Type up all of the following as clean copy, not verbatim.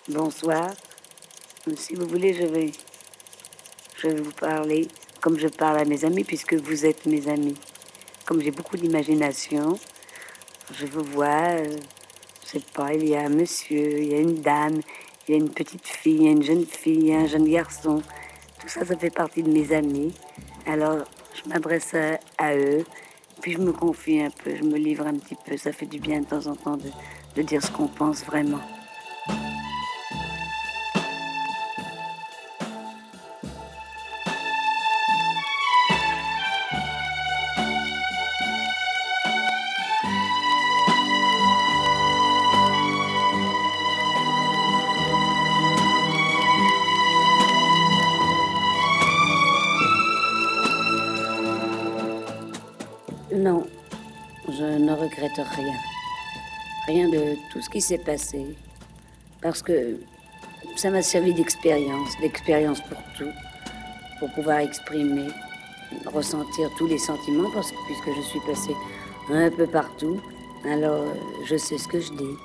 Bonsoir. Si vous voulez, je vais vous parler comme je parle à mes amis, puisque vous êtes mes amis. Comme j'ai beaucoup d'imagination, je vous vois, je sais pas, il y a un monsieur, il y a une dame, il y a une petite fille, il y a une jeune fille, il y a un jeune garçon. Tout ça, ça fait partie de mes amis. Alors, je m'adresse à eux, puis je me confie un peu, je me livre un petit peu. Ça fait du bien de temps en temps de dire ce qu'on pense vraiment. Non, je ne regrette rien. Rien de tout ce qui s'est passé. Parce que ça m'a servi d'expérience pour tout, pour pouvoir exprimer, ressentir tous les sentiments, puisque je suis passée un peu partout, alors je sais ce que je dis.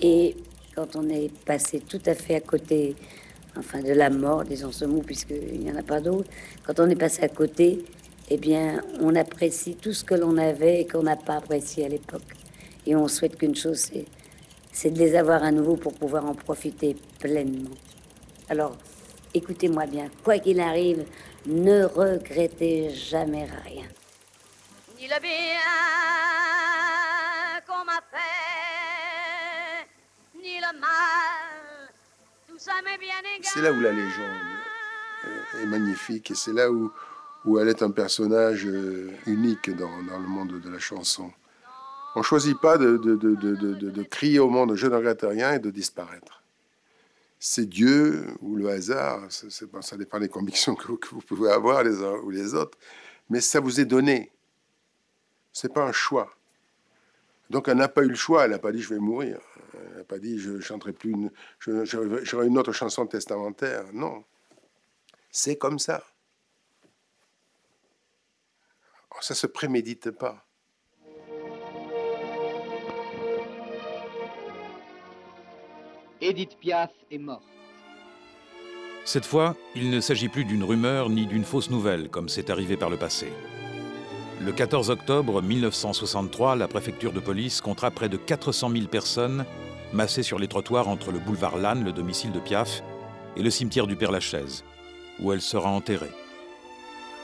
Et quand on est passé tout à fait à côté, enfin de la mort, disons ce mot, puisqu'il n'y en a pas d'autre, quand on est passé à côté, eh bien, on apprécie tout ce que l'on avait et qu'on n'a pas apprécié à l'époque. Et on souhaite qu'une chose, c'est de les avoir à nouveau pour pouvoir en profiter pleinement. Alors, écoutez-moi bien, quoi qu'il arrive, ne regrettez jamais rien. Ni le bien qu'on m'a fait, ni le mal, tout ça m'est bien égal. C'est là où la légende est magnifique et c'est là où elle est un personnage unique dans le monde de la chanson. On ne choisit pas de crier au monde « je ne regrette rien » et de disparaître. C'est Dieu ou le hasard, ça dépend des convictions que vous pouvez avoir les uns ou les autres, mais ça vous est donné. Ce n'est pas un choix. Donc elle n'a pas eu le choix, elle n'a pas dit « je vais mourir ». Elle n'a pas dit « je chanterai plus, j'aurai une autre chanson testamentaire ». Non, c'est comme ça. Ça ne se prémédite pas. Édith Piaf est morte. Cette fois, il ne s'agit plus d'une rumeur ni d'une fausse nouvelle, comme c'est arrivé par le passé. Le 14 octobre 1963, la préfecture de police comptera près de 400 000 personnes massées sur les trottoirs entre le boulevard Lannes, le domicile de Piaf, et le cimetière du Père-Lachaise, où elle sera enterrée.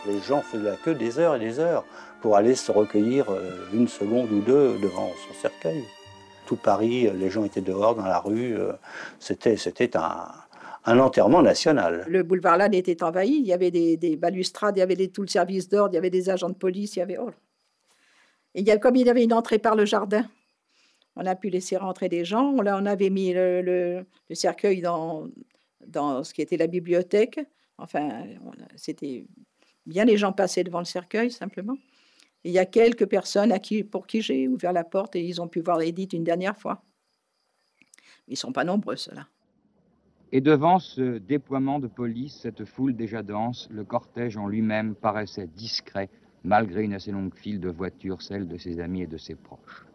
Les gens faisaient la queue des heures et des heures pour aller se recueillir une seconde ou deux devant son cercueil. Tout Paris, les gens étaient dehors dans la rue, c'était un enterrement national. Le boulevard Lannes était envahi, il y avait des balustrades, il y avait tout le service d'ordre, il y avait des agents de police, il y avait... Oh. Et comme il y avait une entrée par le jardin, on a pu laisser rentrer des gens, on avait mis le cercueil dans ce qui était la bibliothèque, enfin, c'était bien, les gens passaient devant le cercueil, simplement. Et il y a quelques personnes pour qui j'ai ouvert la porte et ils ont pu voir Édith une dernière fois. Ils ne sont pas nombreux, ceux-là. Et devant ce déploiement de police, cette foule déjà dense, le cortège en lui-même paraissait discret, malgré une assez longue file de voitures, celle de ses amis et de ses proches.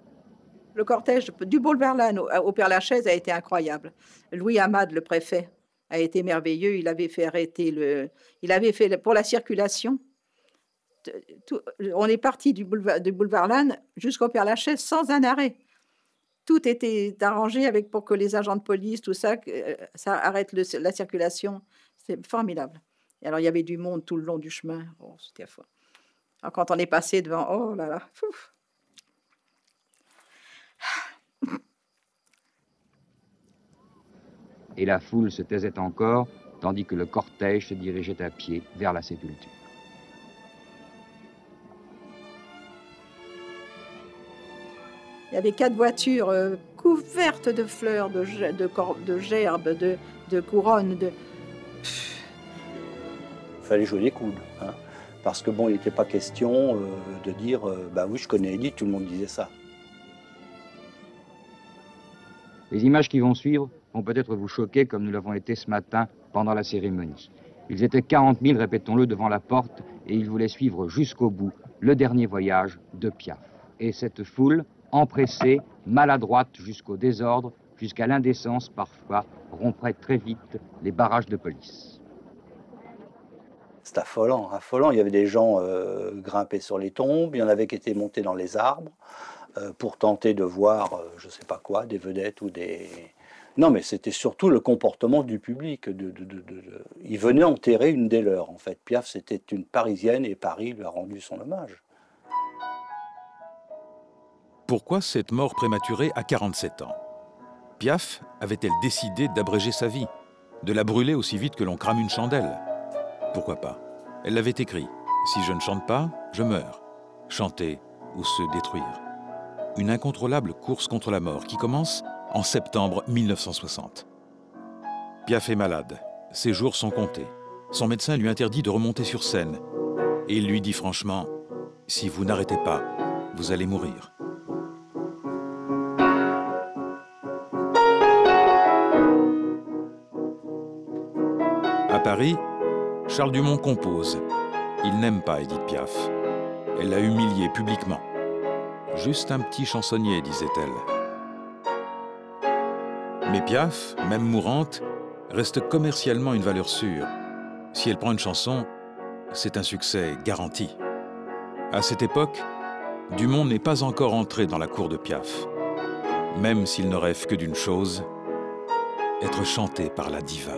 Le cortège du boulevard Lannes au Père-Lachaise a été incroyable. Louis Hamad, le préfet, a été merveilleux. Il avait fait arrêter pour la circulation. On est parti du boulevard Lannes jusqu'au Père-Lachaise sans un arrêt. Tout était arrangé pour que les agents de police, tout ça, ça arrête la circulation. C'est formidable. Et alors, il y avait du monde tout le long du chemin. Oh, c'était affreux. Alors, quand on est passé devant, oh là là, fouf. Et la foule se taisait encore, tandis que le cortège se dirigeait à pied vers la sépulture. Il y avait 4 voitures couvertes de fleurs, de gerbes, de couronnes. Il fallait jouer les coudes, hein, parce que bon, il n'était pas question de dire bah oui, je connais Édith, tout le monde disait ça. Les images qui vont suivre vont peut-être vous choquer comme nous l'avons été ce matin pendant la cérémonie. Ils étaient 40 000, répétons-le, devant la porte et ils voulaient suivre jusqu'au bout le dernier voyage de Piaf. Et cette foule, empressée, maladroite jusqu'au désordre, jusqu'à l'indécence parfois, romprait très vite les barrages de police. C'est affolant, affolant. Il y avait des gens grimpés sur les tombes, il y en avait qui étaient montés dans les arbres pour tenter de voir, je ne sais pas quoi, des vedettes ou des... Non, mais c'était surtout le comportement du public. Il venait enterrer une des leurs, en fait. Piaf, c'était une Parisienne et Paris lui a rendu son hommage. Pourquoi cette mort prématurée à 47 ans? Piaf avait-elle décidé d'abréger sa vie, de la brûler aussi vite que l'on crame une chandelle? Pourquoi pas? Elle l'avait écrit. Si je ne chante pas, je meurs. Chanter ou se détruire. Une incontrôlable course contre la mort qui commence en septembre 1960. Piaf est malade. Ses jours sont comptés. Son médecin lui interdit de remonter sur scène. Et il lui dit franchement, « Si vous n'arrêtez pas, vous allez mourir. » À Paris, Charles Dumont compose. Il n'aime pas Édith Piaf. Elle l'a humiliée publiquement. « Juste un petit chansonnier », disait-elle. Mais Piaf, même mourante, reste commercialement une valeur sûre. Si elle prend une chanson, c'est un succès garanti. À cette époque, Dumont n'est pas encore entré dans la cour de Piaf, même s'il ne rêve que d'une chose, être chanté par la diva.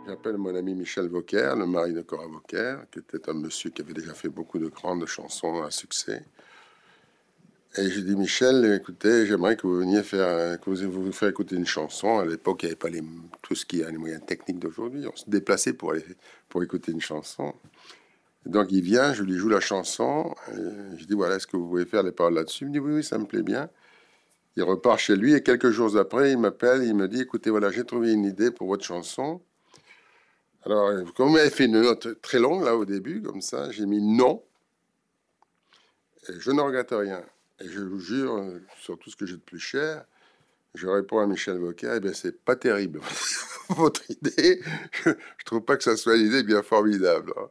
J'appelle mon ami Michel Vauquer, le mari de Cora Vauquer, qui était un monsieur qui avait déjà fait beaucoup de grandes chansons à succès. Et je dis, Michel, écoutez, j'aimerais que vous veniez vous faire écouter une chanson. À l'époque, il n'y avait pas tout ce qui est les moyens techniques d'aujourd'hui. On se déplaçait pour écouter une chanson. Et donc il vient, je lui joue la chanson. Je dis, voilà, est-ce que vous pouvez faire les paroles là-dessus? Il me dit, oui, ça me plaît bien. Il repart chez lui et quelques jours après, il m'appelle, il me dit, écoutez, voilà, j'ai trouvé une idée pour votre chanson. Alors, comme il avait fait une note très longue, là, au début, comme ça, j'ai mis non. Et je ne regrette rien. Et je vous jure, sur tout ce que j'ai de plus cher, je réponds à Michel Vauquer, eh bien, c'est pas terrible, votre idée. Je trouve pas que ça soit une idée bien formidable. Hein.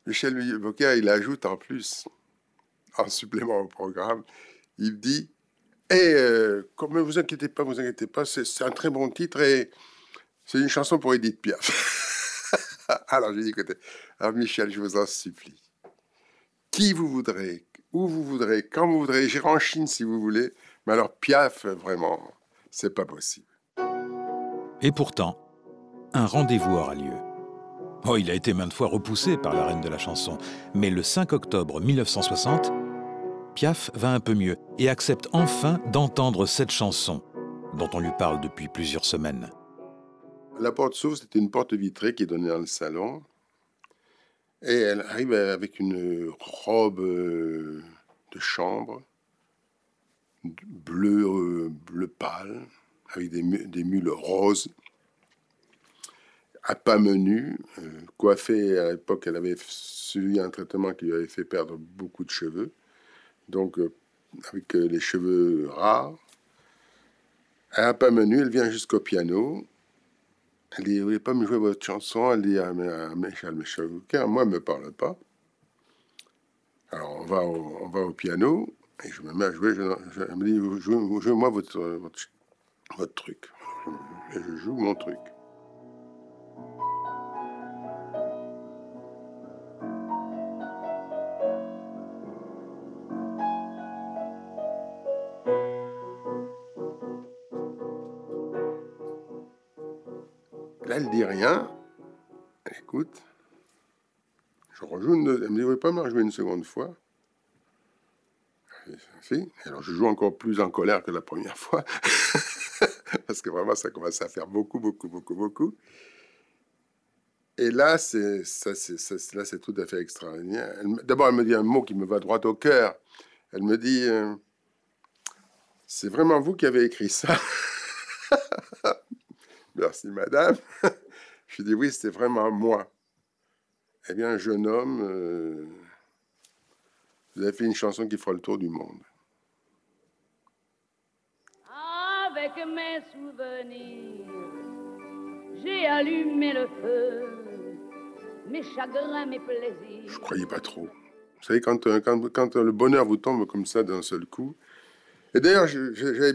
Michel Vauquer, il ajoute en plus, en supplément au programme, il me dit, comme vous inquiétez pas, c'est un très bon titre et c'est une chanson pour Édith Piaf. Alors, je lui dis, écoutez, alors Michel, je vous en supplie, qui vous voudrez, où vous voudrez, quand vous voudrez, j'irai en Chine si vous voulez, mais alors Piaf, vraiment, c'est pas possible. Et pourtant, un rendez-vous aura lieu. Oh, il a été maintes fois repoussé par la reine de la chanson, mais le 5 octobre 1960, Piaf va un peu mieux et accepte enfin d'entendre cette chanson, dont on lui parle depuis plusieurs semaines. La porte s'ouvre, c'était une porte vitrée qui donnait dans le salon. Et elle arrive avec une robe de chambre, bleu pâle, avec des mules roses, à pas menu, coiffée à l'époque, elle avait suivi un traitement qui lui avait fait perdre beaucoup de cheveux, donc avec les cheveux rares. À pas menu, elle vient jusqu'au piano. Elle dit, vous voulez pas me jouer votre chanson? Elle dit à Michel Vauquer, moi, elle ne me parle pas. Alors, on va au piano, et je me mets à jouer. Elle me dit, jouez-moi votre truc. Et je joue mon truc. Là, elle dit rien. Elle écoute. Je rejoue elle me dit, vous ne pouvez pas me rejouer une seconde fois? Si. Alors, je joue encore plus en colère que la première fois. Parce que vraiment, ça commence à faire beaucoup. Et là, c'est tout à fait extraordinaire. D'abord, elle me dit un mot qui me va droit au cœur. Elle me dit, c'est vraiment vous qui avez écrit ça? Merci, madame. Je dis, oui, c'était vraiment moi. Eh bien, un jeune homme, vous avez fait une chanson qui fera le tour du monde. Avec mes souvenirs, j'ai allumé le feu, mes chagrins, mes plaisirs. Je croyais pas trop. Vous savez, quand le bonheur vous tombe comme ça d'un seul coup. Et d'ailleurs, j'avais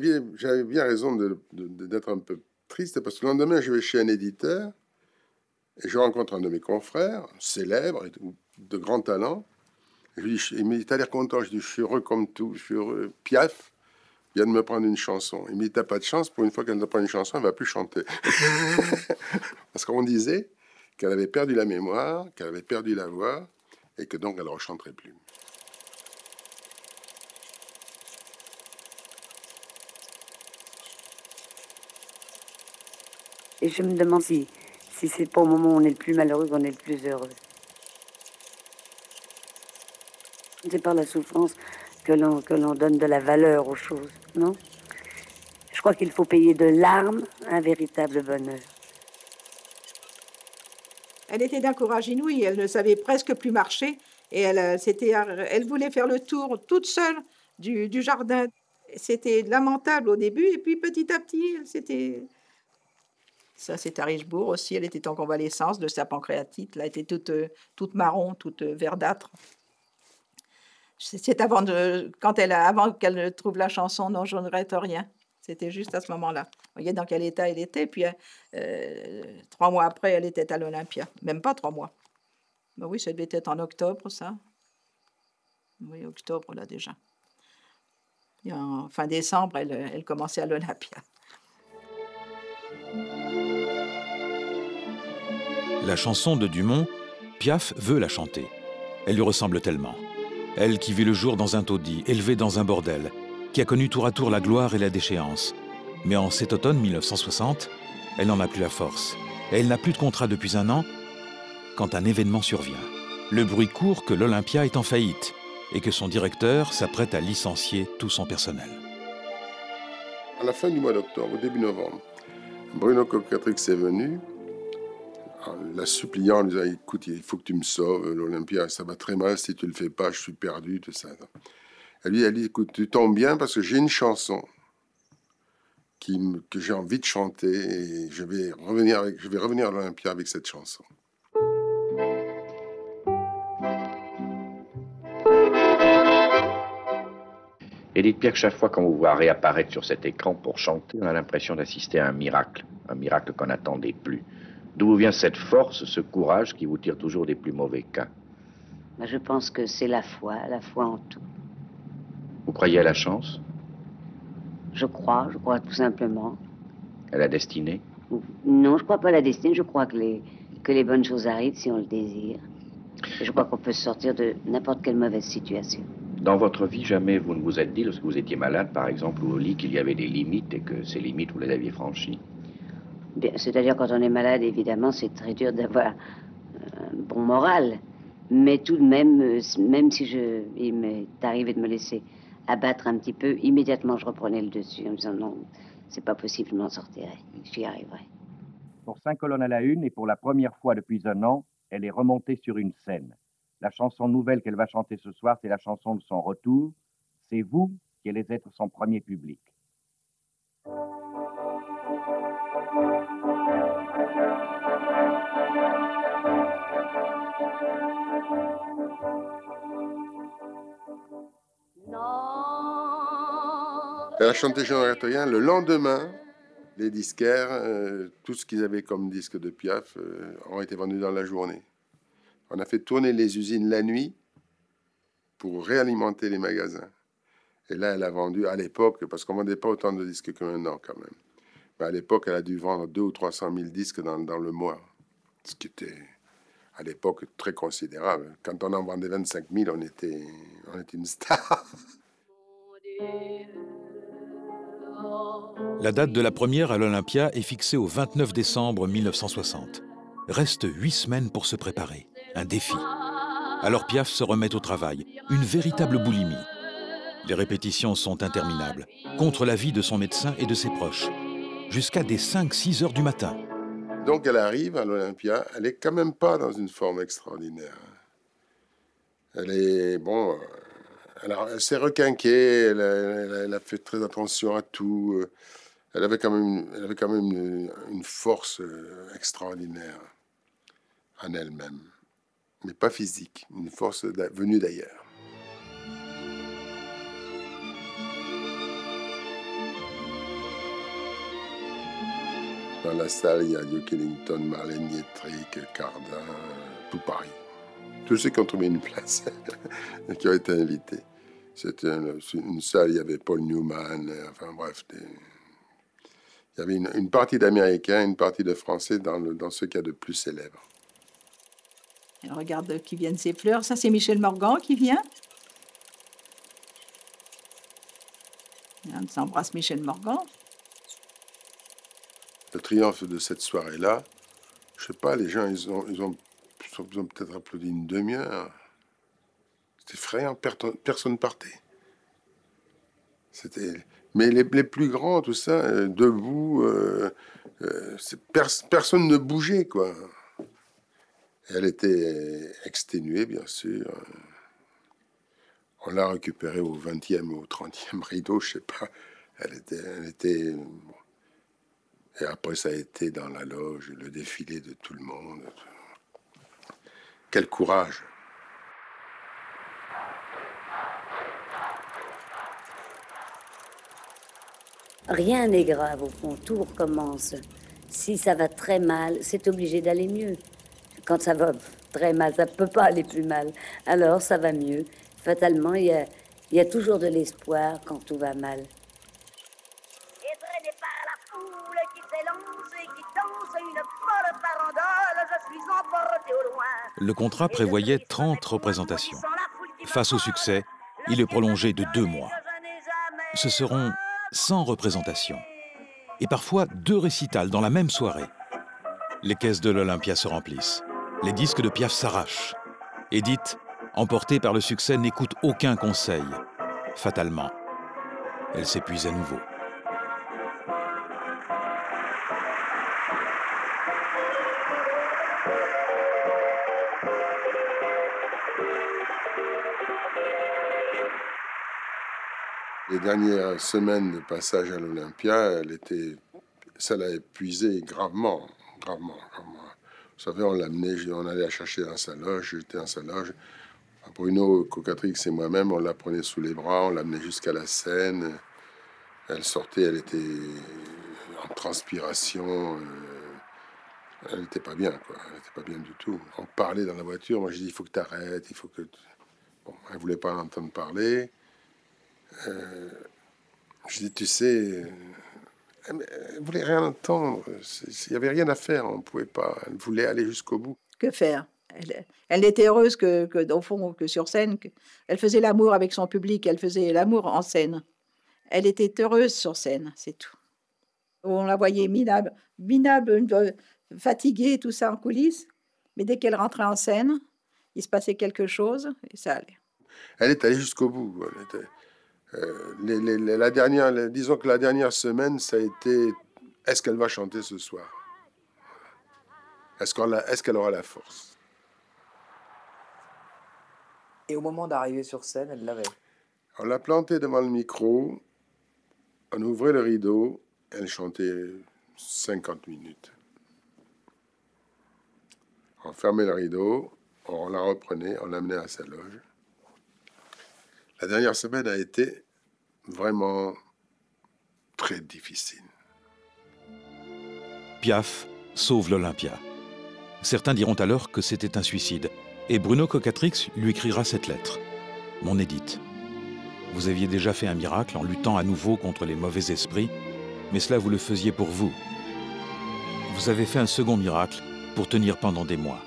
bien raison d'être un peu triste, parce que le lendemain, je vais chez un éditeur, et je rencontre un de mes confrères, célèbre, de grand talent. Je lui dis, il me dit, t'as l'air content. Je dis, je suis heureux comme tout, je suis heureux. Piaf vient de me prendre une chanson. Il me dit, t'as pas de chance, pour une fois qu'elle te prend une chanson, elle va plus chanter. Parce qu'on disait qu'elle avait perdu la mémoire, qu'elle avait perdu la voix, et que donc elle ne rechanterait plus. Et je me demande si c'est pas au moment où on est le plus malheureux qu'on est le plus heureux. C'est par la souffrance que l'on donne de la valeur aux choses, non? Je crois qu'il faut payer de larmes un véritable bonheur. Elle était d'un courage inouï, elle ne savait presque plus marcher et elle voulait faire le tour toute seule du jardin. C'était lamentable au début et puis petit à petit, c'était... Ça, c'est à Richebourg aussi, elle était en convalescence de sa pancréatite, elle était toute marron, toute verdâtre. C'est avant qu'elle trouve la chanson « Non, je ne regrette rien ». C'était juste à ce moment-là. Vous voyez dans quel état elle était. Puis 3 mois après, elle était à l'Olympia. Même pas 3 mois. Ben oui, ça devait être en octobre, ça. Oui, octobre, là, déjà. Et en fin décembre, elle commençait à l'Olympia. La chanson de Dumont, Piaf veut la chanter. Elle lui ressemble tellement. Elle qui vit le jour dans un taudis, élevée dans un bordel, qui a connu tour à tour la gloire et la déchéance. Mais en cet automne 1960, elle n'en a plus la force. Et elle n'a plus de contrat depuis 1 an, quand un événement survient. Le bruit court que l'Olympia est en faillite et que son directeur s'apprête à licencier tout son personnel. À la fin du mois d'octobre, au début novembre, Bruno Coquatrix est venu, la suppliant, en disant, écoute, il faut que tu me sauves, l'Olympia, ça va très mal, si tu le fais pas, je suis perdu, tout ça. Elle dit, écoute, tu tombes bien parce que j'ai une chanson que j'ai envie de chanter et je vais revenir à l'Olympia avec cette chanson. Édith Piaf, chaque fois qu'on vous voit réapparaître sur cet écran pour chanter, on a l'impression d'assister à un miracle qu'on n'attendait plus. D'où vous vient cette force, ce courage qui vous tire toujours des plus mauvais cas? Je pense que c'est la foi en tout. Vous croyez à la chance? Je crois tout simplement. À la destinée? Non, je crois pas à la destinée, je crois que les bonnes choses arrivent si on le désire. Et je crois qu'on peut sortir de n'importe quelle mauvaise situation. Dans votre vie, jamais vous ne vous êtes dit, lorsque vous étiez malade, par exemple, ou au lit, qu'il y avait des limites et que ces limites, vous les aviez franchies? Bien, c'est-à-dire, quand on est malade, évidemment, c'est très dur d'avoir un bon moral. Mais tout de même, même si il m'est arrivé de me laisser abattre un petit peu, immédiatement, je reprenais le dessus en me disant non, c'est pas possible, je m'en sortirai, j'y arriverai. Pour 5 colonnes à la une, et pour la première fois depuis 1 an, elle est remontée sur une scène. La chanson nouvelle qu'elle va chanter ce soir, c'est la chanson de son retour. C'est vous qui allez être son premier public. Elle a chanté Je ne regrette rien. Le lendemain, les disquaires, tout ce qu'ils avaient comme disque de Piaf, ont été vendus dans la journée. On a fait tourner les usines la nuit pour réalimenter les magasins. Et là, elle a vendu à l'époque, parce qu'on ne vendait pas autant de disques que maintenant quand même. Mais à l'époque, elle a dû vendre 200 000 ou 300 000 disques dans le mois. Ce qui était, à l'époque, très considérable. Quand on en vendait 25 000, on était une star. La date de la première à l'Olympia est fixée au 29 décembre 1960. Reste 8 semaines pour se préparer. Un défi. Alors Piaf se remet au travail. Une véritable boulimie. Les répétitions sont interminables. Contre l'avis de son médecin et de ses proches. Jusqu'à des 5-6 heures du matin. Donc elle arrive à l'Olympia. Elle n'est quand même pas dans une forme extraordinaire. Elle est, bon... Elle s'est requinquée, elle a fait très attention à tout. Elle avait quand même une force extraordinaire en elle-même. mais pas physique, une force venue d'ailleurs. Dans la salle, il y a Duke Ellington, Marlène Dietrich, Cardin, tout Paris. Tous ceux qui ont trouvé une place et qui ont été invités. C'était une salle, il y avait Paul Newman, enfin bref. Il y avait une partie d'Américains, une partie de Français dans ceux qu'il y a de plus célèbres. Et regarde qui viennent ces fleurs. Ça, c'est Michel Morgan qui vient. On s'embrasse Michel Morgan. Le triomphe de cette soirée-là, je sais pas, les gens, ils ont peut-être applaudi une demi-heure. C'était effrayant, personne partait. Mais les plus grands, tout ça, debout, personne ne bougeait, quoi. Et elle était exténuée, bien sûr. On l'a récupérée au 20e ou au 30e rideau, je sais pas. Elle était bon. Et après, ça a été dans la loge, le défilé de tout le monde. Quel courage! Rien n'est grave au fond, tout recommence. Si ça va très mal, c'est obligé d'aller mieux. Quand ça va très mal, ça ne peut pas aller plus mal. Alors ça va mieux. Fatalement, il y a toujours de l'espoir quand tout va mal. Et traîné par la foule qui s'élance et qui danse une folle farandole, je suis emporté au loin. Le contrat prévoyait 30 représentations. Face au succès, il est prolongé de 2 mois. Ce seront 100 représentations. Et parfois 2 récitals dans la même soirée. Les caisses de l'Olympia se remplissent. Les disques de Piaf s'arrachent. Edith, emportée par le succès, n'écoute aucun conseil. Fatalement, elle s'épuise à nouveau. Les dernières semaines de passage à l'Olympia, ça l'a épuisé gravement. Vous savez, on allait la chercher dans sa loge, j'étais dans sa loge. Bruno Cocatrix et moi-même, on la prenait sous les bras, on l'amenait jusqu'à la scène. Elle sortait, elle était en transpiration. Elle n'était pas bien, quoi. Elle n'était pas bien du tout. On parlait dans la voiture, moi je dis, il faut que tu arrêtes, il faut que... Bon, elle ne voulait pas entendre parler. Je dis, tu sais... Elle ne voulait rien entendre. Il n'y avait rien à faire. On ne pouvait pas. Elle voulait aller jusqu'au bout. Que faire? Elle était heureuse au fond, que sur scène. Elle faisait l'amour avec son public. Elle faisait l'amour en scène. Elle était heureuse sur scène, c'est tout. On la voyait minable, fatiguée, tout ça en coulisses. Mais dès qu'elle rentrait en scène, il se passait quelque chose et ça allait. Elle est allée jusqu'au bout. Disons que la dernière semaine, ça a été est-ce qu'elle va chanter ce soir? Est-ce qu'elle aura la force? Et au moment d'arriver sur scène, elle l'avait. On l'a plantée devant le micro, on ouvrait le rideau, elle chantait 50 minutes. On fermait le rideau, on la reprenait, on l'amenait à sa loge. La dernière semaine a été vraiment très difficile. Piaf sauve l'Olympia. Certains diront alors que c'était un suicide. Et Bruno Cocatrix lui écrira cette lettre. Mon Édith, vous aviez déjà fait un miracle en luttant à nouveau contre les mauvais esprits, mais cela vous le faisiez pour vous. Vous avez fait un second miracle pour tenir pendant des mois.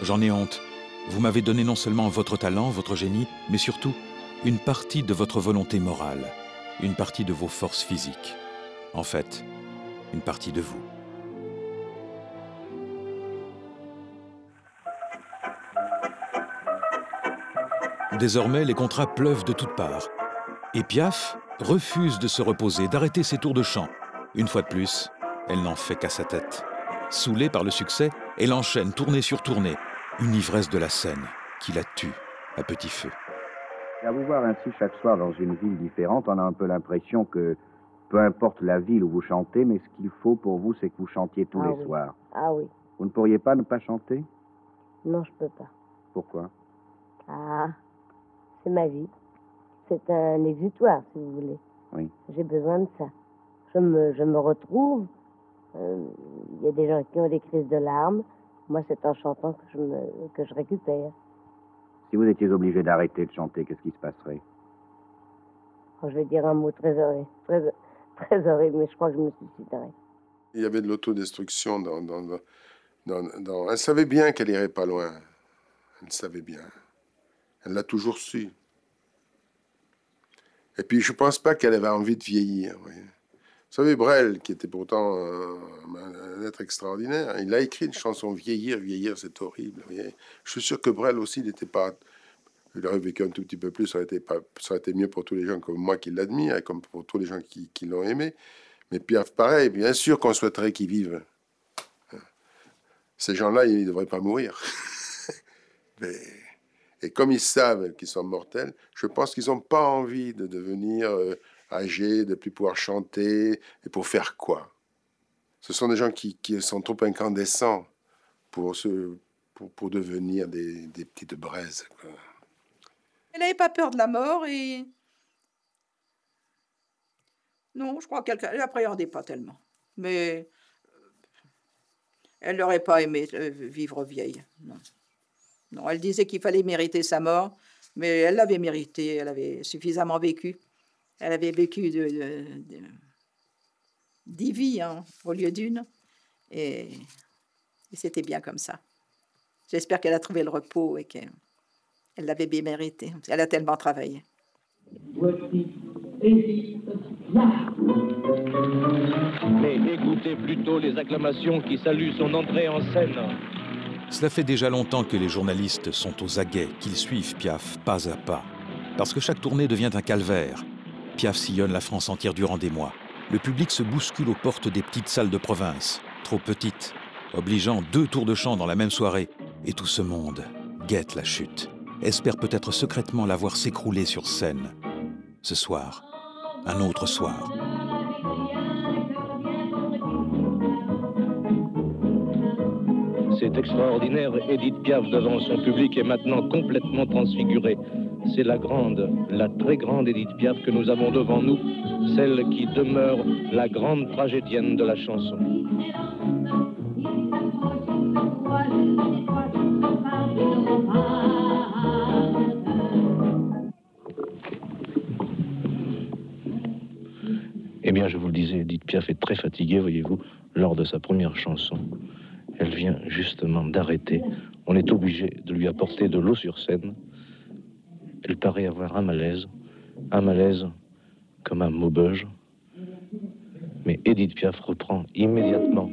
J'en ai honte. Vous m'avez donné non seulement votre talent, votre génie, mais surtout une partie de votre volonté morale, une partie de vos forces physiques. En fait, une partie de vous. Désormais, les contrats pleuvent de toutes parts. Et Piaf refuse de se reposer, d'arrêter ses tours de chant. Une fois de plus, elle n'en fait qu'à sa tête. Saoulée par le succès, elle enchaîne tournée sur tournée. Une ivresse de la scène qui la tue à petit feu. À vous voir ainsi chaque soir dans une ville différente, on a un peu l'impression que peu importe la ville où vous chantez, mais ce qu'il faut pour vous, c'est que vous chantiez tous les soirs. Ah oui. Vous ne pourriez pas ne pas chanter? Non, je peux pas. Pourquoi? Ah, c'est ma vie. C'est un exutoire, si vous voulez. Oui. J'ai besoin de ça. Je me retrouve. Il y a des gens qui ont des crises de larmes. Moi, c'est en chantant que je récupère. Si vous étiez obligé d'arrêter de chanter, qu'est-ce qui se passerait? Oh, je vais dire un mot très horrible, très horrible, mais je crois que je me suiciderais. Il y avait de l'autodestruction Elle savait bien qu'elle irait pas loin. Elle savait bien. Elle l'a toujours su. Et puis, je pense pas qu'elle avait envie de vieillir. Vous savez, Brel, qui était pourtant un être extraordinaire, il a écrit une chanson « Vieillir, vieillir, c'est horrible ». Je suis sûr que Brel aussi, il n'était pas... Il aurait vécu un tout petit peu plus, ça aurait été mieux pour tous les gens comme moi qui l'admirent, et comme pour tous les gens qui l'ont aimé. Mais Piaf, pareil, bien sûr qu'on souhaiterait qu'ils vivent. Ces gens-là, ils ne devraient pas mourir. Et comme ils savent qu'ils sont mortels, je pense qu'ils n'ont pas envie de devenir âgés, de ne plus pouvoir chanter. Et pour faire quoi? Ce sont des gens qui sont trop incandescents pour devenir des petites braises, quoi. Elle n'avait pas peur de la mort et... Non, je crois qu'elle l'appréhendait pas tellement. Mais elle n'aurait pas aimé vivre vieille. Non. Non, elle disait qu'il fallait mériter sa mort, mais elle l'avait mérité, elle avait suffisamment vécu. Elle avait vécu 10 vies au lieu d'une, et c'était bien comme ça. J'espère qu'elle a trouvé le repos et qu'elle l'avait bien mérité. Elle a tellement travaillé. Mais écoutez plutôt les acclamations qui saluent son entrée en scène. Cela fait déjà longtemps que les journalistes sont aux aguets, qu'ils suivent Piaf pas à pas. Parce que chaque tournée devient un calvaire. Piaf sillonne la France entière durant des mois. Le public se bouscule aux portes des petites salles de province, trop petites, obligeant 2 tours de chant dans la même soirée. Et tout ce monde guette la chute, espère peut-être secrètement la voir s'écrouler sur scène. Ce soir, un autre soir. C'est extraordinaire, Édith Piaf devant son public est maintenant complètement transfigurée. C'est la très grande Édith Piaf que nous avons devant nous, celle qui demeure la grande tragédienne de la chanson. Eh bien, je vous le disais, Édith Piaf est très fatiguée, voyez-vous, lors de sa première chanson. Elle vient justement d'arrêter. On est obligé de lui apporter de l'eau sur scène. Elle paraît avoir un malaise comme un maubeuge. Mais Édith Piaf reprend immédiatement.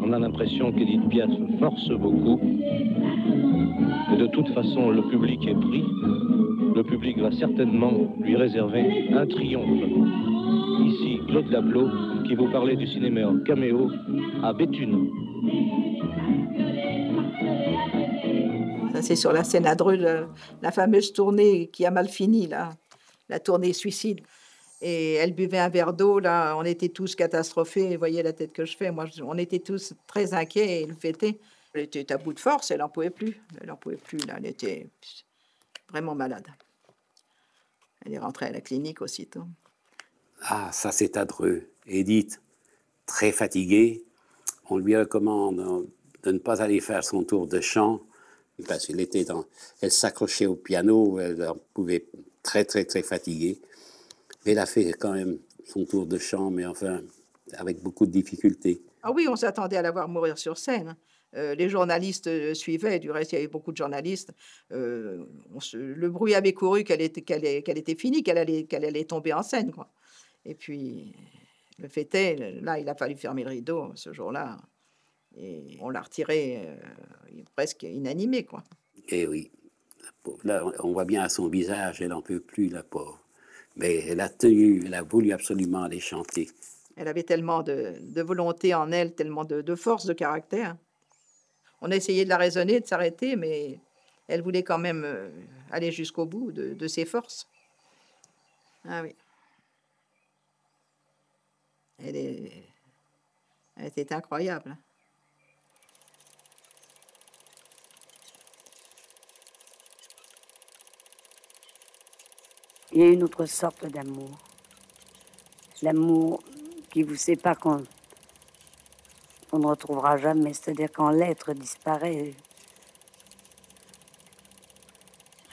On a l'impression qu'Édith Piaf force beaucoup. Et de toute façon, le public est pris. Le public va certainement lui réserver un triomphe. Ici, Claude Lapleau, qui vous parlait du cinéma Caméo à Béthune. Ça, c'est sur la scène à Dreux, la fameuse tournée qui a mal fini, là, la tournée suicide. Et elle buvait un verre d'eau, là, on était tous catastrophés. Vous voyez la tête que je fais, moi, on était tous très inquiets et le fêtait. Elle était à bout de force, elle n'en pouvait plus. Elle n'en pouvait plus, là, elle était vraiment malade. Elle est rentrée à la clinique aussitôt. Ah, ça c'est à Dreux. Édith, très fatiguée, on lui recommande de ne pas aller faire son tour de chant, parce qu'elle elle s'accrochait au piano, elle en pouvait très fatiguée. Elle a fait quand même son tour de chant, mais enfin, avec beaucoup de difficultés. Ah oui, on s'attendait à la voir mourir sur scène. Les journalistes suivaient, du reste, il y avait beaucoup de journalistes. Le bruit avait couru qu'elle était finie, qu'elle allait tomber en scène, quoi. Et puis, le fait est, là, il a fallu fermer le rideau ce jour-là. Et on l'a retirée presque inanimée, quoi. Et oui, là, on voit bien à son visage, elle n'en peut plus, la pauvre. Mais elle a tenu, elle a voulu absolument aller chanter. Elle avait tellement de volonté en elle, tellement de force de caractère. On a essayé de la raisonner, de s'arrêter, mais elle voulait quand même aller jusqu'au bout de ses forces. Ah oui. Elle était incroyable. Il y a une autre sorte d'amour. L'amour qui vous sépare qu'on ne retrouvera jamais. C'est-à-dire quand l'être disparaît.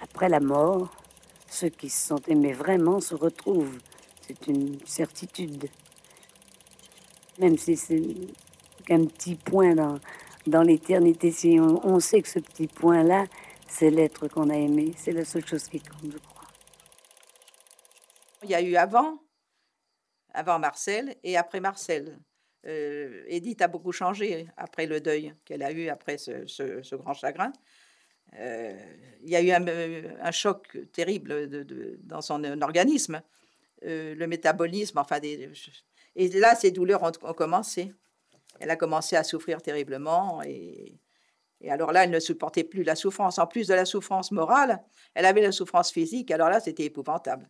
Après la mort, ceux qui se sont aimés vraiment se retrouvent. C'est une certitude. Même si c'est qu'un petit point dans l'éternité, si on sait que ce petit point-là, c'est l'être qu'on a aimé. C'est la seule chose qui compte, je crois. Il y a eu avant Marcel et après Marcel. Edith a beaucoup changé après le deuil qu'elle a eu après ce grand chagrin. Il y a eu un choc terrible dans son organisme, le métabolisme, enfin et là ses douleurs ont commencé. Elle a commencé à souffrir terriblement et alors là elle ne supportait plus la souffrance. En plus de la souffrance morale, elle avait la souffrance physique. Alors là c'était épouvantable.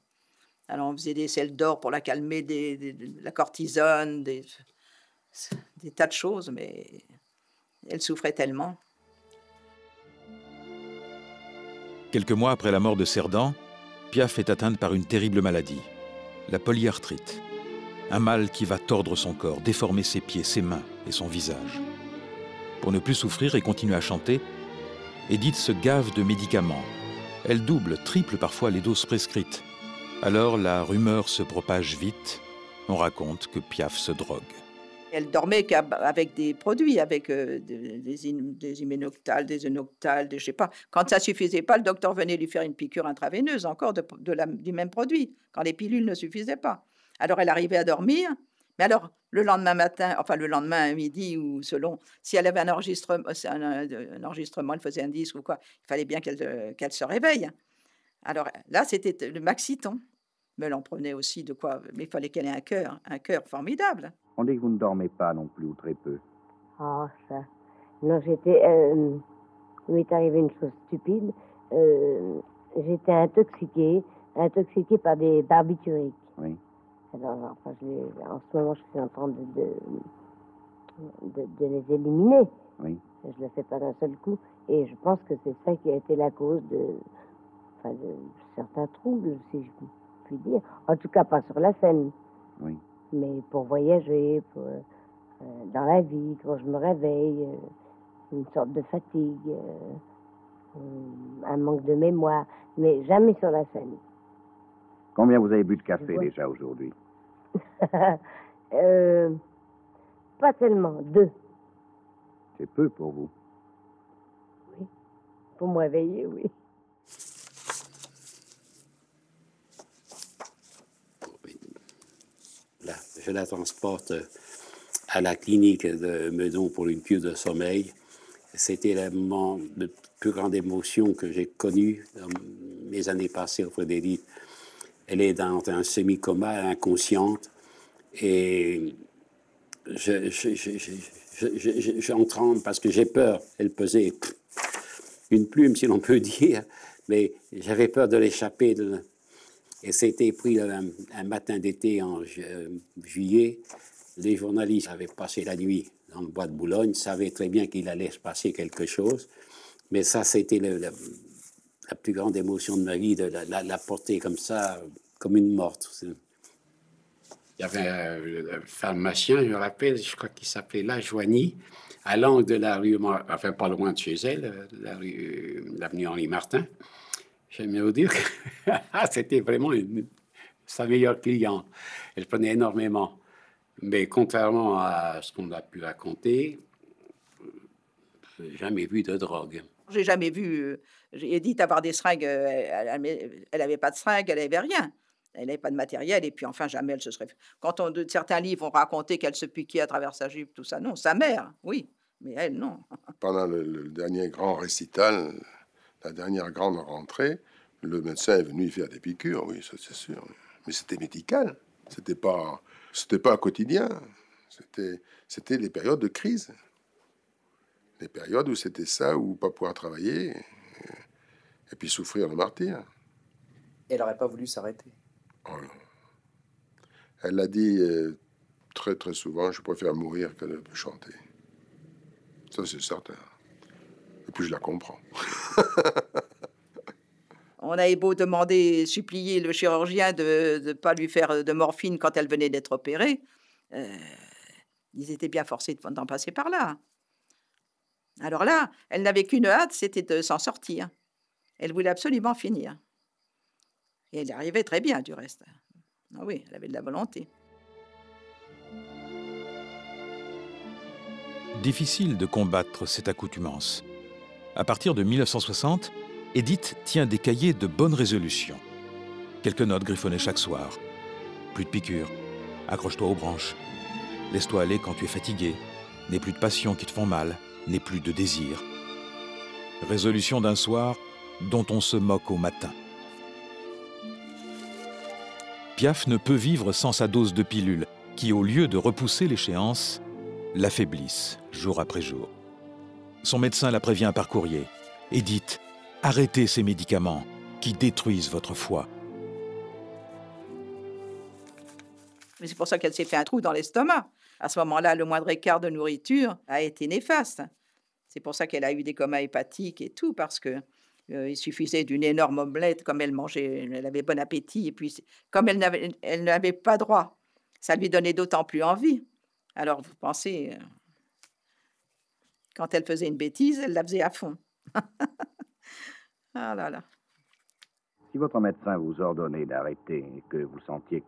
Alors on faisait des sels d'or pour la calmer, de la cortisone, des tas de choses, mais elle souffrait tellement. Quelques mois après la mort de Cerdan, Piaf est atteinte par une terrible maladie, la polyarthrite. Un mal qui va tordre son corps, déformer ses pieds, ses mains et son visage. Pour ne plus souffrir et continuer à chanter, Edith se gave de médicaments. Elle double, triple parfois les doses prescrites. Alors la rumeur se propage vite. On raconte que Piaf se drogue. Elle dormait avec des produits, avec des Hyménoctals, des Enoctals, je sais pas. Quand ça suffisait pas, le docteur venait lui faire une piqûre intraveineuse, encore du même produit, quand les pilules ne suffisaient pas. Alors elle arrivait à dormir, mais alors le lendemain matin, enfin le lendemain à midi, ou selon, si elle avait un enregistrement, elle faisait un disque ou quoi, il fallait bien qu'elle se réveille. Alors là, c'était le Maxiton. Mais elle en prenait aussi de quoi, mais il fallait qu'elle ait un cœur formidable. On dit que vous ne dormez pas non plus, ou très peu. Ah, ça. Non, j'étais. Il m'est arrivé une chose stupide. J'étais intoxiquée par des barbituriques. Oui. Alors enfin, en ce moment, je suis en train de les éliminer. Oui. Je ne le fais pas d'un seul coup. Et je pense que c'est ça qui a été la cause de certains troubles, si je puis dire. En tout cas, pas sur la scène. Oui. Mais pour voyager, dans la vie, quand je me réveille, une sorte de fatigue, un manque de mémoire, mais jamais sur la scène. Combien vous avez bu de café déjà aujourd'hui? Pas tellement, 2. C'est peu pour vous. Oui, pour me réveiller, oui. Là, je la transporte à la clinique de Meudon pour une cure de sommeil. C'était le moment de plus grande émotion que j'ai connu dans mes années passées auprès d'Edith. Elle est dans un semi-coma, inconsciente, et j'en tremble parce que j'ai peur. Elle pesait une plume, si l'on peut dire, mais j'avais peur de l'échapper. Et c'était pris un matin d'été en juillet. Les journalistes avaient passé la nuit dans le bois de Boulogne, savaient très bien qu'il allait se passer quelque chose. Mais ça, c'était la plus grande émotion de ma vie, de la porter comme ça, comme une morte. Il y avait un pharmacien, je me rappelle, je crois qu'il s'appelait Lajoigny, à l'angle de la rue, enfin pas loin de chez elle, l'avenue Henri Martin. J'aime vous dire que c'était vraiment sa meilleure cliente. Elle prenait énormément. Mais contrairement à ce qu'on a pu raconter, je n'ai jamais vu de drogue. J'ai jamais vu Edith avoir des seringues. Elle n'avait pas de seringue, elle n'avait rien. Elle n'avait pas de matériel. Et puis enfin, jamais elle se serait... Quand certains livres ont raconté qu'elle se piquait à travers sa jupe, tout ça, non. Sa mère, oui. Mais elle, non. Pendant le dernier grand récital, la dernière grande rentrée, le médecin est venu y faire des piqûres, oui, ça c'est sûr. Mais c'était médical, c'était pas quotidien. C'était les périodes de crise, les périodes où c'était ça, où pas pouvoir travailler. Et puis souffrir le martyre. Elle n'aurait pas voulu s'arrêter. Oh non. Elle l'a dit très très souvent, je préfère mourir que de chanter. Ça c'est certain. Et puis je la comprends. On avait beau demander, supplier le chirurgien de ne pas lui faire de morphine quand elle venait d'être opérée. Ils étaient bien forcés d'en passer par là. Alors là, elle n'avait qu'une hâte, c'était de s'en sortir. Elle voulait absolument finir. Et elle y arrivait très bien, du reste. Ah oui, elle avait de la volonté. Difficile de combattre cette accoutumance. À partir de 1960, Edith tient des cahiers de bonnes résolutions. Quelques notes griffonnées chaque soir. Plus de piqûres. Accroche-toi aux branches. Laisse-toi aller quand tu es fatigué. N'aie plus de passions qui te font mal. N'aie plus de désir. Résolution d'un soir dont on se moque au matin. Piaf ne peut vivre sans sa dose de pilules qui, au lieu de repousser l'échéance, l'affaiblissent jour après jour. Son médecin la prévient par courrier. Edith, arrêtez ces médicaments qui détruisent votre foie. Mais c'est pour ça qu'elle s'est fait un trou dans l'estomac. À ce moment-là, le moindre écart de nourriture a été néfaste. C'est pour ça qu'elle a eu des comas hépatiques et tout, parce que il suffisait d'une énorme omelette, comme elle mangeait, elle avait bon appétit, et puis comme elle n'avait pas droit, ça lui donnait d'autant plus envie. Alors vous pensez, quand elle faisait une bêtise, elle la faisait à fond. Ah là là. Si votre médecin vous ordonnait d'arrêter et que vous sentiez que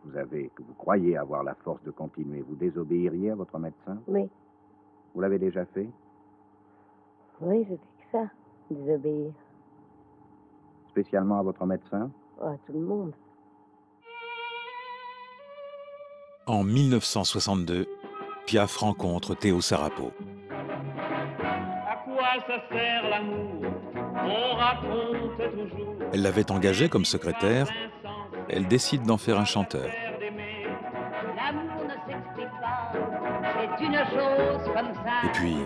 vous croyez avoir la force de continuer, vous désobéiriez à votre médecin? Oui. Vous l'avez déjà fait? Oui, je fais que ça, désobéir. Spécialement à votre médecin? Oh, à tout le monde. En 1962, Piaf rencontre Théo Sarapo. À quoi ça sert l'amour? On raconte toujours. Elle l'avait engagé comme secrétaire. Elle décide d'en faire un chanteur. L'amour ne s'explique pas, c'est une chose comme ça. Et puis,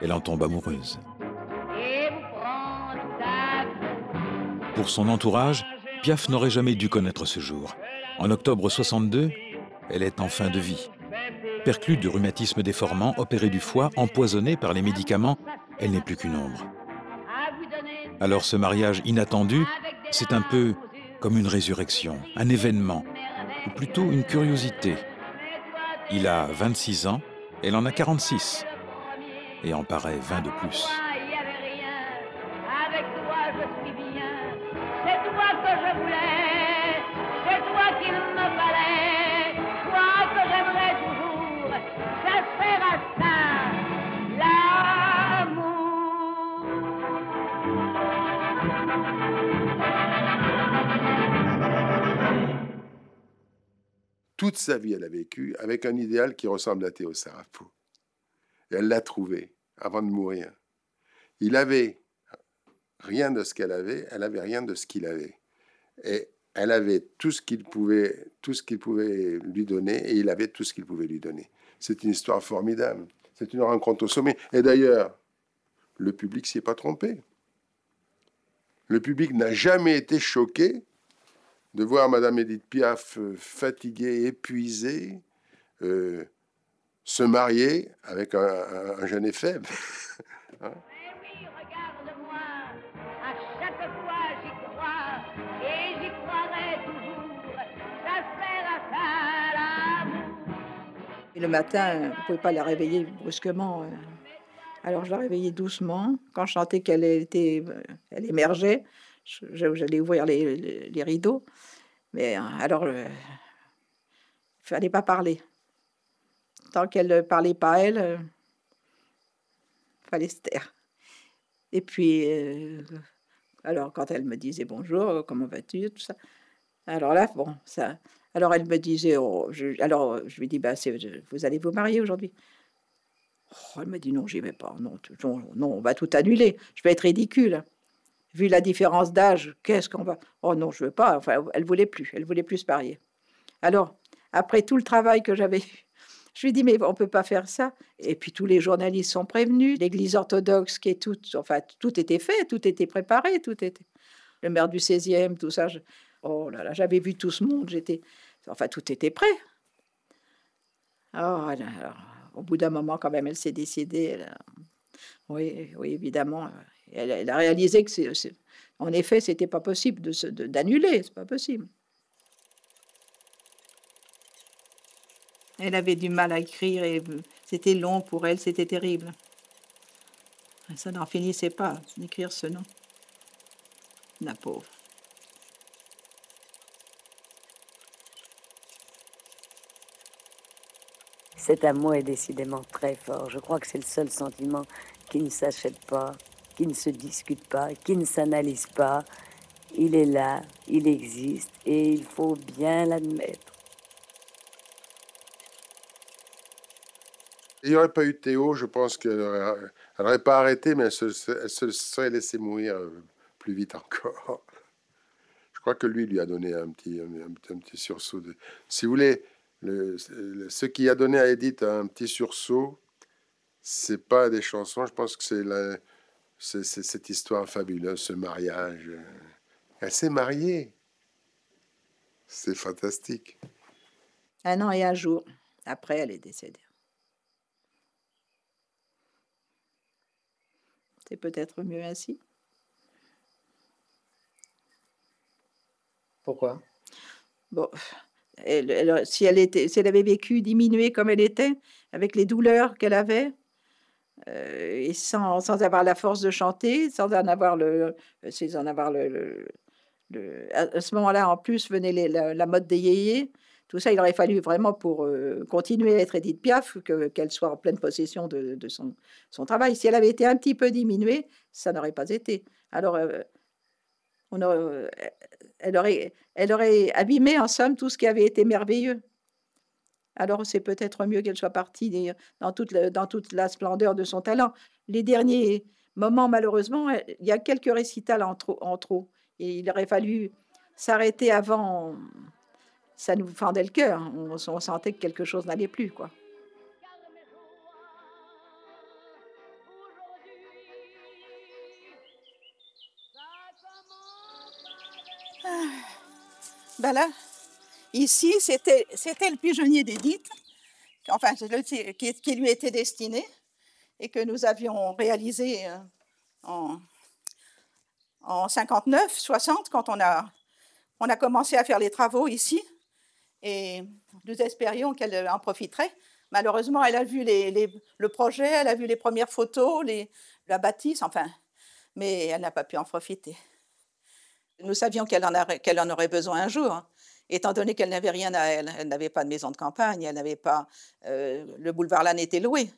elle en tombe amoureuse. Et vous prend tout à coup. Pour son entourage, Piaf n'aurait jamais dû connaître ce jour. En octobre 62, elle est en fin de vie. Perclue de rhumatisme déformant, opérée du foie, empoisonnée par les médicaments, elle n'est plus qu'une ombre. Alors ce mariage inattendu, c'est un peu comme une résurrection, un événement, ou plutôt une curiosité. Il a 26 ans, elle en a 46, et en paraît 20 de plus. Avec toi je suis bien, c'est toi que je voulais, c'est toi qu'il me fallait, toi que j'aimerais toujours, ça sert à ça, l'amour. Toute sa vie, elle a vécu avec un idéal qui ressemble à Théo Sarapo. Et elle l'a trouvé avant de mourir. Il avait rien de ce qu'elle avait, elle avait rien de ce qu'il avait. Et elle avait tout ce qu'il pouvait lui donner, et il avait tout ce qu'il pouvait lui donner. C'est une histoire formidable. C'est une rencontre au sommet. Et d'ailleurs, le public s'y est pas trompé. Le public n'a jamais été choqué de voir Madame Edith Piaf fatiguée, épuisée, se marier avec un jeune et faible. Hein? Oui, regarde-moi, à chaque fois j'y crois, et j'y croirai toujours, ça sert à ça, l'amour. Et le matin, vous ne pouvez pas la réveiller brusquement. Alors je la réveillais doucement. Quand je sentais qu'elle émergeait, j'allais ouvrir les rideaux. Mais alors, il ne fallait pas parler. Tant qu'elle ne parlait pas, elle, il fallait se taire. Et puis, alors quand elle me disait bonjour, comment vas-tu, tout ça. Alors là, bon, ça. Alors elle me disait, alors je lui dis, vous allez vous marier aujourd'hui? Oh, elle me dit non, j'y vais pas. Non, on va tout annuler. Je vais être ridicule. Vu la différence d'âge, qu'est-ce qu'on va... Oh non, je veux pas. Enfin, elle voulait plus se marier. Alors, après tout le travail que j'avais eu, je lui ai dit, mais on peut pas faire ça. Et puis tous les journalistes sont prévenus, l'Église orthodoxe qui est toute... Enfin, tout était fait, tout était préparé, tout était... le maire du 16e, tout ça. Oh là là, j'avais vu tout ce monde. Enfin, tout était prêt. Alors, au bout d'un moment, quand même, elle s'est décidée. Oui, évidemment. Elle a réalisé que, en effet, c'était pas possible d'annuler. C'est pas possible. Elle avait du mal à écrire et c'était long pour elle, c'était terrible. Ça n'en finissait pas d'écrire ce nom. La pauvre. Cet amour est décidément très fort. Je crois que c'est le seul sentiment qui ne s'achète pas, qui ne se discute pas, qui ne s'analyse pas. Il est là, il existe et il faut bien l'admettre. Il n'y aurait pas eu Théo, je pense qu'elle n'aurait pas arrêté, mais elle se serait laissée mourir plus vite encore. Je crois que lui a donné un petit sursaut. Si vous voulez, ce qui a donné à Edith un petit sursaut, c'est pas des chansons, je pense que c'est cette histoire fabuleuse, ce mariage. Elle s'est mariée. C'est fantastique. 1 an et 1 jour. Après, elle est décédée. C'est peut-être mieux ainsi. Pourquoi? Bon, si elle avait vécu diminuée comme elle était, avec les douleurs qu'elle avait, et sans avoir la force de chanter, sans en avoir à ce moment-là, en plus, venait la mode des yéyés. Tout ça, il aurait fallu vraiment, pour continuer à être Édith Piaf, qu'elle soit en pleine possession de son travail. Si elle avait été un petit peu diminuée, ça n'aurait pas été. Alors, elle aurait abîmé, en somme, tout ce qui avait été merveilleux. Alors, c'est peut-être mieux qu'elle soit partie dans toute la splendeur de son talent. Les derniers moments, malheureusement, il y a quelques récitals en trop. Et il aurait fallu s'arrêter avant. Ça nous fendait le cœur. On sentait que quelque chose n'allait plus, quoi. Ben là, ici, c'était le pigeonnier d'Édith, enfin, qui lui était destiné et que nous avions réalisé en 59, 60, quand on a commencé à faire les travaux ici. Et nous espérions qu'elle en profiterait. Malheureusement, elle a vu le projet, elle a vu les premières photos, la bâtisse, enfin, mais elle n'a pas pu en profiter. Nous savions qu'elle en aurait besoin un jour, hein, étant donné qu'elle n'avait rien à elle. Elle n'avait pas de maison de campagne, elle n'avait pas... le boulevard Lannes était loué.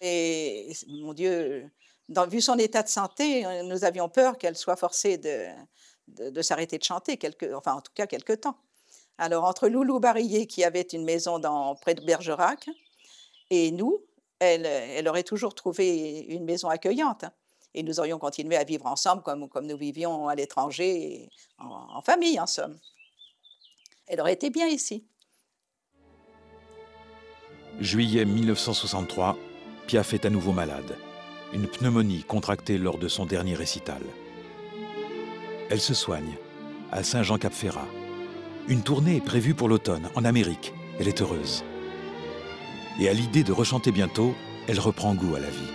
Et, mon Dieu, vu son état de santé, nous avions peur qu'elle soit forcée de s'arrêter de chanter, enfin, en tout cas, quelque temps. Alors, entre Loulou Barillet, qui avait une maison près de Bergerac, et nous, elle aurait toujours trouvé une maison accueillante. Hein, et nous aurions continué à vivre ensemble comme nous vivions à l'étranger, en famille, en somme. Elle aurait été bien ici. Juillet 1963, Piaf est à nouveau malade. Une pneumonie contractée lors de son dernier récital. Elle se soigne à Saint-Jean-Cap-Ferrat. Une tournée est prévue pour l'automne, en Amérique. Elle est heureuse. Et à l'idée de rechanter bientôt, elle reprend goût à la vie.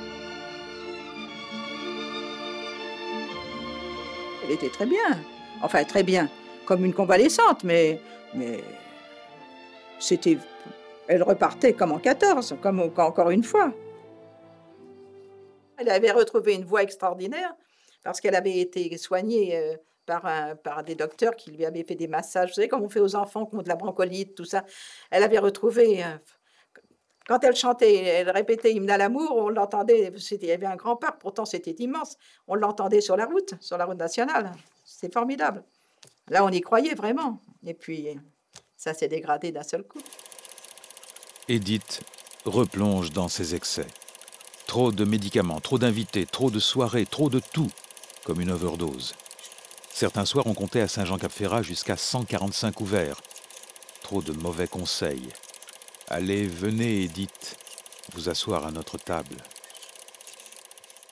Elle était très bien. Enfin, très bien. Comme une convalescente, mais c'était... Elle repartait comme en 14, comme encore une fois. Elle avait retrouvé une voix extraordinaire parce qu'elle avait été soignée... par des docteurs qui lui avaient fait des massages. Vous savez, comme on fait aux enfants contre la bronchiolite, tout ça. Elle avait retrouvé... quand elle chantait, elle répétait « Hymne à l'amour », on l'entendait, il y avait un grand parc, pourtant c'était immense. On l'entendait sur la route nationale. C'est formidable. Là, on y croyait vraiment. Et puis, ça s'est dégradé d'un seul coup. Edith replonge dans ses excès. Trop de médicaments, trop d'invités, trop de soirées, trop de tout, comme une overdose. Certains soirs, on comptait à Saint-Jean-Cap-Ferrat jusqu'à 145 ouverts. Trop de mauvais conseils. Allez, venez, Edith, vous asseoir à notre table.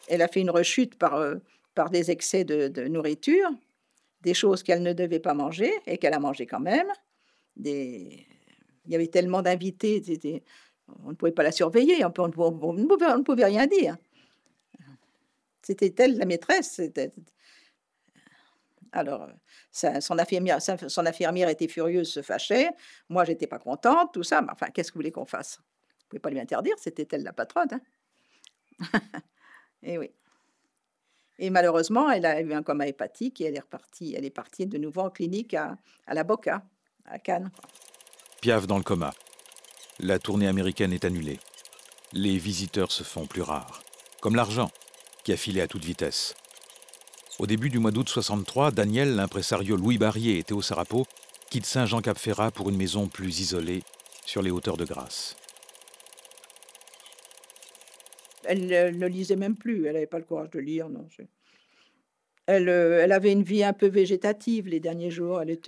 Elle a fait une rechute par des excès de nourriture. des choses qu'elle ne devait pas manger et qu'elle a mangé quand même. Il y avait tellement d'invités, on ne pouvait pas la surveiller, on ne pouvait rien dire. C'était elle la maîtresse. Alors, son infirmière était furieuse, se fâchait. Moi, j'étais pas contente, tout ça. Mais enfin, qu'est-ce que vous voulez qu'on fasse? Vous ne pouvez pas lui interdire, c'était elle la patronne. Hein. Et oui. Et malheureusement, elle a eu un coma hépatique et elle est partie de nouveau en clinique à la Boca, à Cannes. Piaf dans le coma. La tournée américaine est annulée. Les visiteurs se font plus rares, comme l'argent, qui a filé à toute vitesse. Au début du mois d'août 63, Daniel, l'impresario Louis Barrier et Théo Sarapo quittent Saint-Jean-Cap-Ferrat pour une maison plus isolée, sur les hauteurs de Grasse. Elle ne lisait même plus, elle n'avait pas le courage de lire, non. Elle avait une vie un peu végétative les derniers jours, elle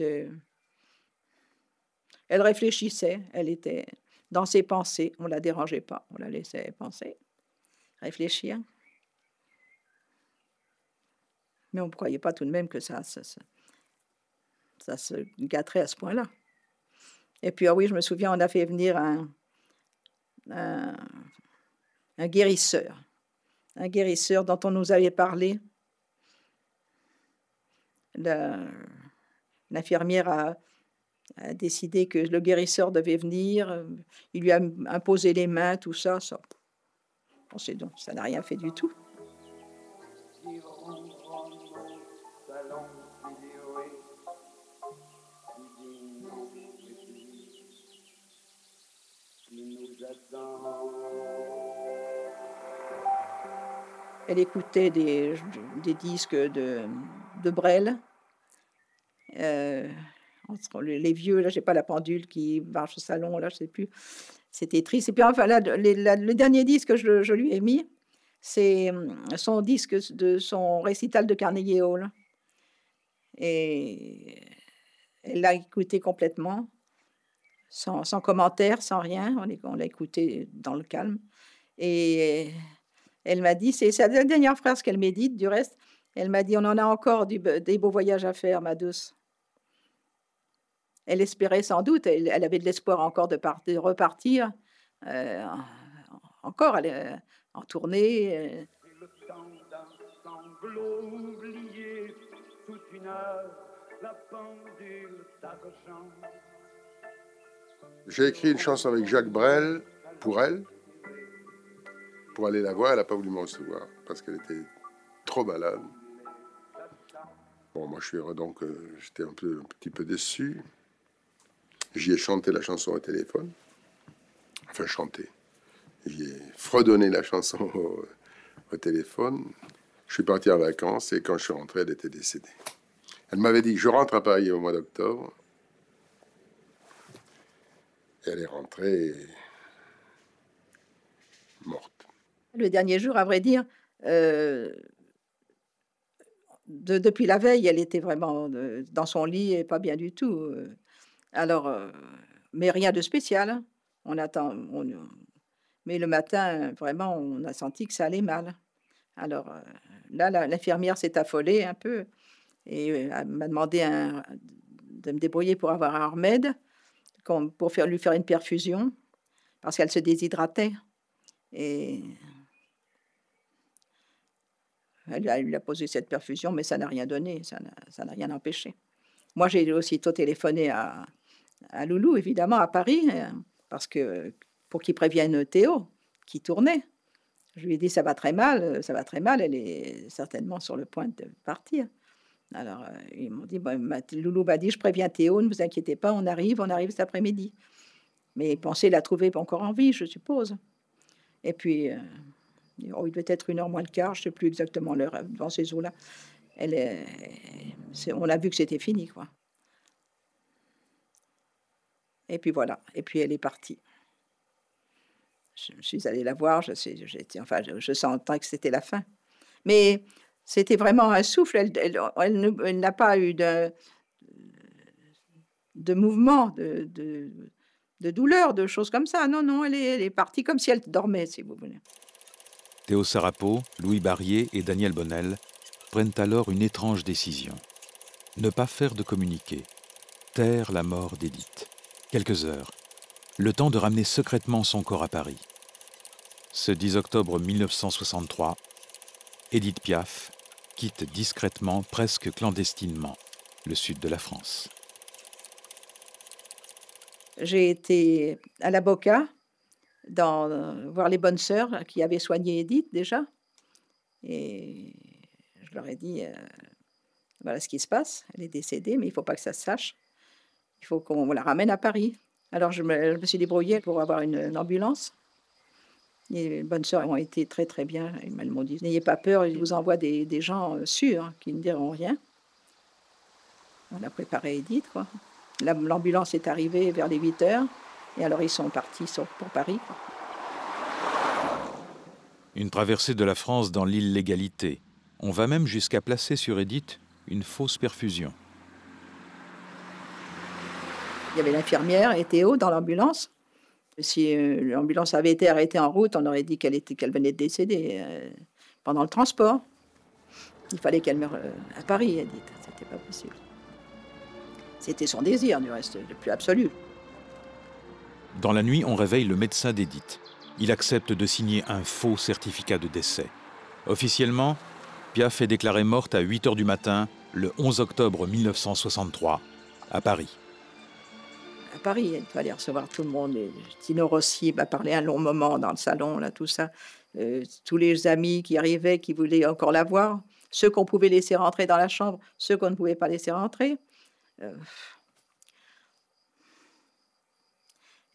réfléchissait, elle était dans ses pensées, on ne la dérangeait pas, on la laissait penser, réfléchir. Mais on ne croyait pas tout de même que ça se gâterait à ce point-là. Et puis, ah oui, je me souviens, on a fait venir un guérisseur dont on nous avait parlé. L'infirmière a décidé que le guérisseur devait venir. Il lui a imposé les mains, tout ça. On sait donc, ça n'a rien fait du tout. Elle écoutait des disques de Brel. Entre les vieux, là, j'ai pas la pendule qui marche au salon, là, je sais plus. C'était triste. Et puis enfin, là, le dernier disque que je lui ai mis, c'est son disque de son récital de Carnegie Hall. Et elle l'a écouté complètement, sans commentaire, sans rien. On l'a écouté dans le calme. Et elle m'a dit, c'est la dernière phrase qu'elle médite, du reste, elle m'a dit, on en a encore des beaux voyages à faire, ma douce. Elle espérait sans doute, elle avait de l'espoir encore de repartir, encore en tournée. Le temps d'un sanglot oublié, toute une heure, la pendule d'argent. J'ai écrit une chanson avec Jacques Brel pour elle, pour aller la voir. Elle n'a pas voulu me recevoir parce qu'elle était trop malade. Bon, moi je suis heureux, donc j'étais un petit peu déçu. J'y ai chanté la chanson au téléphone. Enfin, chanté. J'y ai fredonné la chanson au téléphone. Je suis parti en vacances et quand je suis rentré, elle était décédée. Elle m'avait dit que je rentre à Paris au mois d'octobre. Et elle est rentrée morte. Le dernier jour, à vrai dire, depuis la veille, elle était vraiment dans son lit et pas bien du tout. Alors, mais rien de spécial. Hein. Mais le matin, vraiment, on a senti que ça allait mal. Alors là, l'infirmière s'est affolée un peu et elle m'a demandé de me débrouiller pour avoir un remède, pour lui faire une perfusion, parce qu'elle se déshydratait. Et elle lui a posé cette perfusion, mais ça n'a rien donné, ça n'a rien empêché. Moi, j'ai aussitôt téléphoné à Loulou, évidemment, à Paris, parce que pour qu'il prévienne Théo, qui tournait. Je lui ai dit, ça va très mal, elle est certainement sur le point de partir. Alors, ils m'ont dit, Loulou m'a dit, je préviens Théo, ne vous inquiétez pas, on arrive cet après-midi. Mais ils pensaient la trouver encore en vie, je suppose. Et puis, il devait être 1h moins le quart, je ne sais plus exactement l'heure, dans ces eaux-là. On a vu que c'était fini, quoi. Et puis voilà, et puis elle est partie. Je suis allée la voir, je sentais que c'était la fin. Mais c'était vraiment un souffle, elle n'a pas eu de mouvement, de douleur, de choses comme ça. Non, elle est partie comme si elle dormait, si vous voulez. Théo Sarapo, Louis Barrier et Daniel Bonnel prennent alors une étrange décision. Ne pas faire de communiqué. Taire la mort d'Édith. Quelques heures. Le temps de ramener secrètement son corps à Paris. Ce 10 octobre 1963, Édith Piaf quitte discrètement, presque clandestinement, le sud de la France. J'ai été à la Boca, voir les bonnes sœurs qui avaient soigné Édith déjà. Et je leur ai dit, voilà ce qui se passe, elle est décédée, mais il ne faut pas que ça se sache. Il faut qu'on la ramène à Paris. Alors je me suis débrouillée pour avoir une ambulance. Les bonnes sœurs ont été très très bien. Elles m'ont dit, n'ayez pas peur, je vous envoie des gens sûrs qui ne diront rien. On a préparé Édith, quoi. L'ambulance est arrivée vers les 8 heures, et alors ils sont partis pour Paris, quoi. Une traversée de la France dans l'illégalité. On va même jusqu'à placer sur Édith une fausse perfusion. Il y avait l'infirmière et Théo dans l'ambulance. Si l'ambulance avait été arrêtée en route, on aurait dit qu'elle venait de décéder pendant le transport. Il fallait qu'elle meure à Paris, Édith. C'était pas possible. C'était son désir, du reste, le plus absolu. Dans la nuit, on réveille le médecin d'Édith. Il accepte de signer un faux certificat de décès. Officiellement, Piaf est déclarée morte à 8 h du matin, le 11 octobre 1963, à Paris. À Paris, il fallait recevoir tout le monde. Tino Rossi m'a parlé un long moment dans le salon, là, tout ça. Tous les amis qui arrivaient, qui voulaient encore la voir. Ceux qu'on pouvait laisser rentrer dans la chambre, ceux qu'on ne pouvait pas laisser rentrer.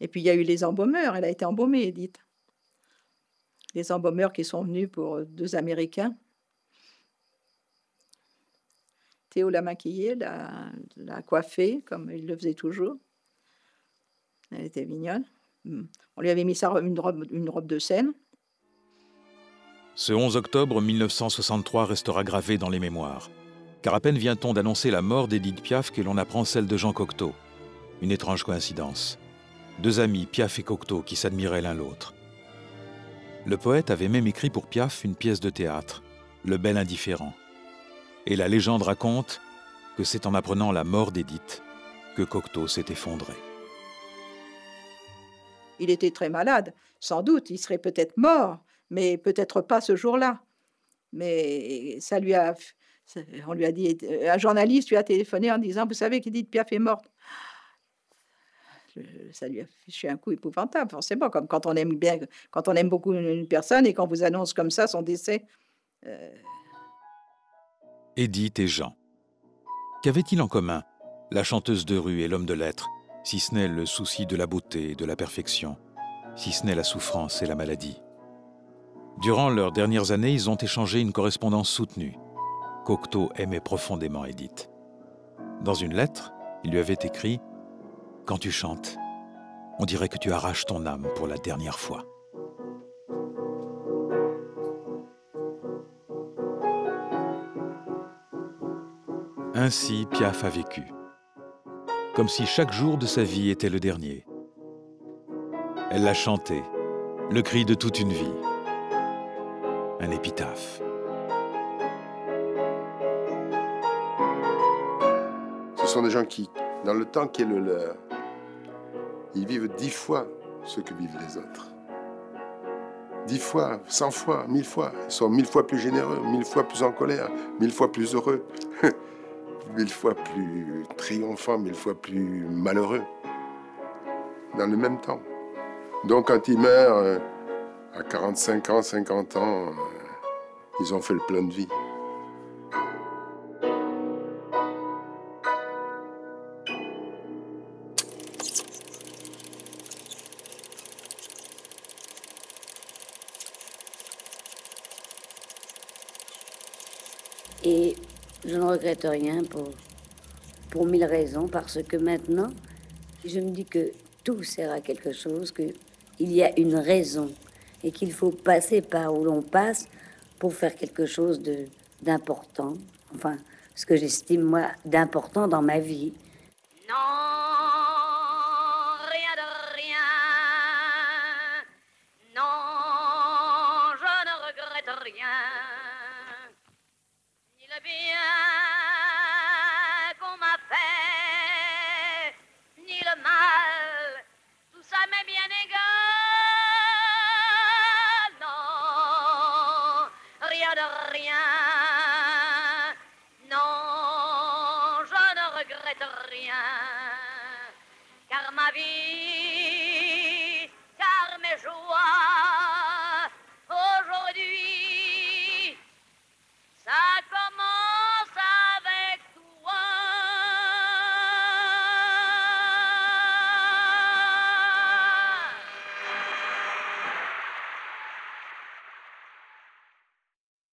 Et puis il y a eu les embaumeurs, elle a été embaumée, Édith. Les embaumeurs qui sont venus pour 2 Américains. Théo l'a maquillée, l'a coiffée, comme il le faisait toujours. Elle était mignonne. On lui avait mis une robe de scène. Ce 11 octobre 1963 restera gravé dans les mémoires. Car à peine vient-on d'annoncer la mort d'Édith Piaf que l'on apprend celle de Jean Cocteau. Une étrange coïncidence. 2 amis, Piaf et Cocteau, qui s'admiraient l'un l'autre. Le poète avait même écrit pour Piaf une pièce de théâtre, Le Bel Indifférent. Et la légende raconte que c'est en apprenant la mort d'Édith que Cocteau s'est effondré. Il était très malade, sans doute, il serait peut-être mort, mais peut-être pas ce jour-là. Mais on lui a dit, un journaliste lui a téléphoné en disant, vous savez qu'Édith Piaf est morte. Ça lui a fiché un coup épouvantable, forcément, comme quand on aime beaucoup une personne et qu'on vous annonce comme ça son décès. Édith et Jean. Qu'avaient-ils en commun, la chanteuse de rue et l'homme de lettres, si ce n'est le souci de la beauté et de la perfection, si ce n'est la souffrance et la maladie? Durant leurs dernières années, ils ont échangé une correspondance soutenue. Cocteau aimait profondément Édith. Dans une lettre, il lui avait écrit « Quand tu chantes, on dirait que tu arraches ton âme pour la dernière fois. » Ainsi, Piaf a vécu. Comme si chaque jour de sa vie était le dernier. Elle l'a chanté, le cri de toute une vie. Un épitaphe. Ce sont des gens qui, dans le temps qui est le leur, ils vivent 10 fois ce que vivent les autres. 10 fois, 100 fois, 1000 fois. Ils sont 1000 fois plus généreux, 1000 fois plus en colère, 1000 fois plus heureux, 1000 fois plus triomphants, 1000 fois plus malheureux. Dans le même temps. Donc quand ils meurent à 45 ans, 50 ans, ils ont fait le plein de vie. Et je ne regrette rien pour 1000 raisons, parce que maintenant, je me dis que tout sert à quelque chose, qu'il y a une raison et qu'il faut passer par où l'on passe pour faire quelque chose d'important, enfin, ce que j'estime, moi, d'important dans ma vie. Non, rien de rien. Non, je ne regrette rien. Ni le bien ma vie.